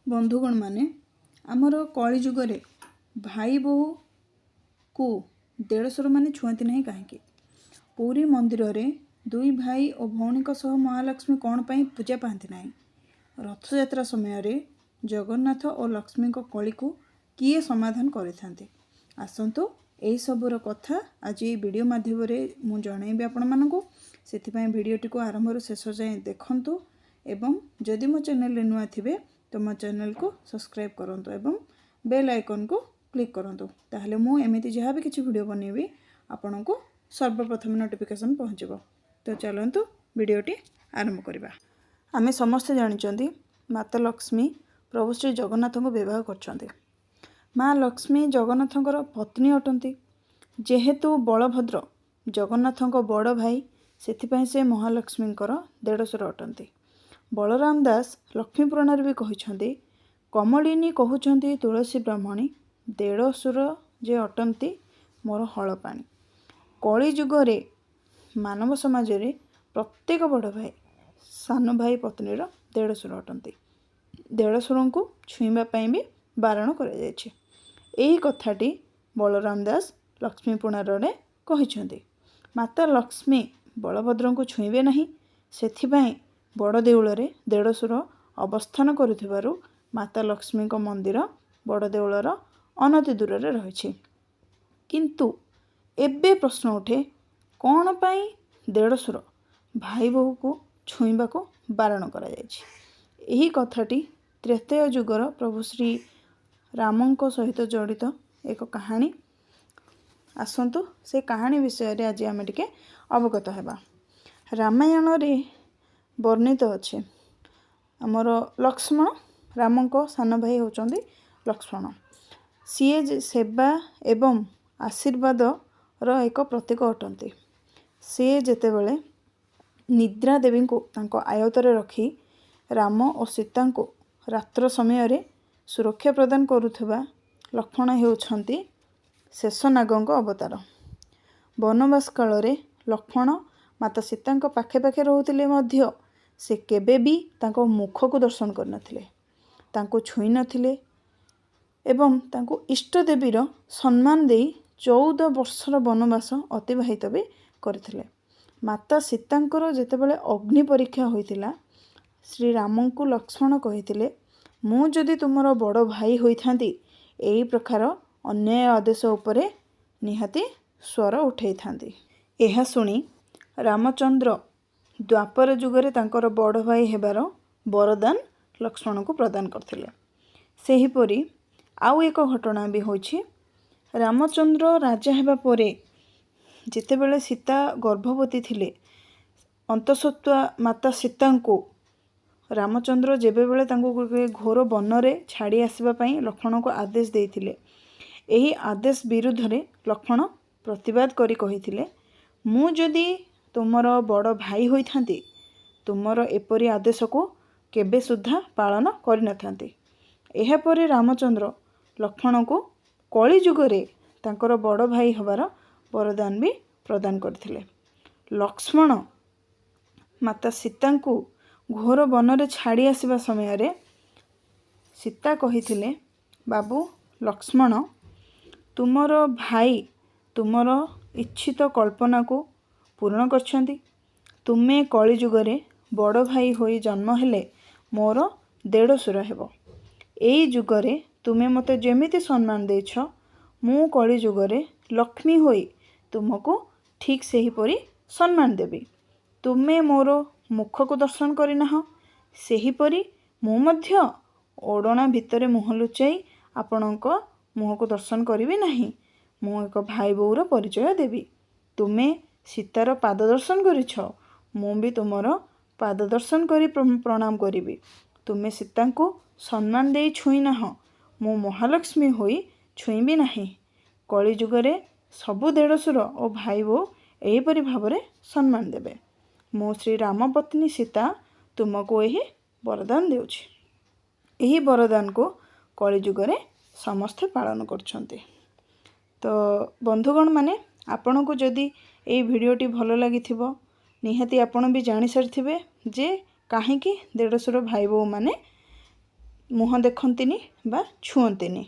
बंधुगण माने आमर कली जुगरे भाई बोहू को देढ़शुर माने छुआती नहीं कहीं पुरी मंदिर रे दुई भाई और भौणी महालक्ष्मी कौन पाई पूजा पाती ना रथ यात्रा समय रे जगन्नाथ और लक्ष्मी कली को किए समाधान करते आसतु यही सबूर कथा आज ये वीडियो माध्यम मुझे जनइबी आपण मानू से भिडटी को आरंभ शेष जाए देखु एवं जदि मो चैनल नुआ थे तो मो चैनल को सब्सक्राइब करंतु एवं बेल आइकन को क्लिक करंतु ताहले मु एमिति जहाँ भी किसी वीडियो बनैबी आपण को सर्वप्रथम नोटिफिकेशन पहुँचब। तो चलतु वीडियोटी आरंभ करवा। आमे समस्ते जानिचंदी माता लक्ष्मी प्रभु श्री जगन्नाथ को विवाह करछंती। माँ लक्ष्मी जगन्नाथ पत्नी अटंती जेहेतु बलभद्र जगन्नाथ बड़ भाई से से महालक्ष्मी देढ़शुर अटंती। बलराम दास लक्ष्मी पुराण भी कहते कमलिनी कहते तुलसी ब्राह्मणी देढ़शुर जे अटंती मोर हलपाणी। कली जुगरे मानव समाज रे प्रत्येक बड़ भाई सान भाई पत्नीर देढ़शुर अटंती। देढ़शुर को छुईवाई भी बारण कर कथाटी बलराम दास लक्ष्मी पुराण रे कहते माता लक्ष्मी बलभद्र को छुईबे नहीं से बड़ देउल रे देढ़शुर अवस्थान करुथिबारु माता लक्ष्मी मंदिर बड़ देउलर अनति दूर रे रही। किंतु एबे प्रश्न उठे कौन पाई देढ़शुर भाई बोहू को छुईबा को बारण करा जायछि। एही कथाटी त्रेतय जुगर प्रभु श्री रामंको सहित जड़ित एक कहानी। आसतु से कहानी विषय रे आज आमे टिके अवगत हेबा। रामायण रे वर्णित अच्छे आमर लक्ष्मण रामंको सान भाई होचंदी लक्ष्मण। सीए सेवा एवं आशीर्वाद रो एक प्रतीक अटंती। से जेतेबेले निद्रा देवी को तांको आयतरे रखी राम और सीता को रात्र समय रे सुरक्षा प्रदान करुथबा लक्ष्मण हेउछंती शेषनागंक अवतार। वनवास काल रे लक्ष्मण माता सीता पाखे पाखे रोहुतिले मध्य से केबे भी तांको मुख को दर्शन करनथिले, तांको छुई नथिले एवं तांको इष्ट देवीर सम्मान देई 14 वर्षर वनवास अतिबाहित भी करथिले। माता सीतांकर जेतेबेले अग्नि परीक्षा होइतिला श्री राम को लक्ष्मण कहिथिले मु जदि तुमर बड़ भाई होइथांती एई प्रकार अन्याय आदेश उपरे निहाती स्वर उठै थांती। एहा सुनी रामचंद्र द्वापर जुगरे तांकर बड़ भाई हेबार वरदान लक्ष्मण को प्रदान करथिले। सेहीपरि आउ एक घटना भी होछि। रामचंद्र राजा हेबा परे जेतेबेले सीता गर्भवती थिले अंतसत्वा माता सीता को रामचंद्र जेबेबेले तांको घोर बनरे छाड़ी आसवा पई लक्ष्मण को आदेश देइथिले। एही आदेश विरुद्ध रे लक्ष्मण प्रतिवाद करी कहिथिले मु जदि तुमर बड़ भाई होइथांती तुमर एपरी आदेश को केबे सुद्धा पालन करि नथांती। एहा परे रामचंद्र लक्ष्मण को कली जुगरे तांकर बड़ भाई हबार वरदान भी प्रदान करथिले। लक्ष्मण माता सीता को घोर बनरे छाड़ी आसवा समय रे सीता कहिथिले बाबू लक्ष्मण तुमर भाई तुमर इच्छित कल्पना को पूर्ण करछंती। तुमे कली जुगरे बड़ भाई होई जन्म हेले मोर देढ़शुर हेबो। एई जुगरे तुमे मते जेमिति सम्मान देछ मु कली जुगरे लक्ष्मी होई तुमको ठीक सेही परी सम्मान देबी। तुमे मोर मुख को दर्शन करिनाह सेही परी मु मध्य ओडना भितरे मुह लुचाई आपणक मुह को दर्शन करिबी नाही। मु एक भाई बोऊर परिचय देबी। तुमे सीतार पाद दर्शन करिछ मु भी तुमर पाद दर्शन करी प्रणाम करिबी। तुमे सीता को सम्मान देई छुई नाह मु महालक्ष्मी होई छुईबी नाही। कली जुगरे सबु देढ़शुर और भाई बो एहीपरि भावरे सम्मान देबे। मो श्री राम पत्नी सीता तुमको यही वरदान देउछि। यही वरदान को कली जुगरे समस्ते पालन करछन्ते। तो बंधुगण माने आपण को जदि ये भिडियोटी भल लगी निहाती आपण भी जानी सारी जे कहीं देढ़शुर भाई बो माने मुह देखंतिनी बा छुअंतिनी।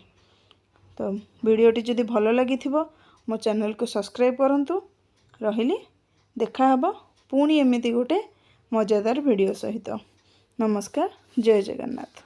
तो वीडियोटी जदि भल लगी मो चैनल को सब्सक्राइब करंतु। रहिली देखा हबो पुणी एमिति गोटे मजादार वीडियो सहित। नमस्कार, जय जगन्नाथ।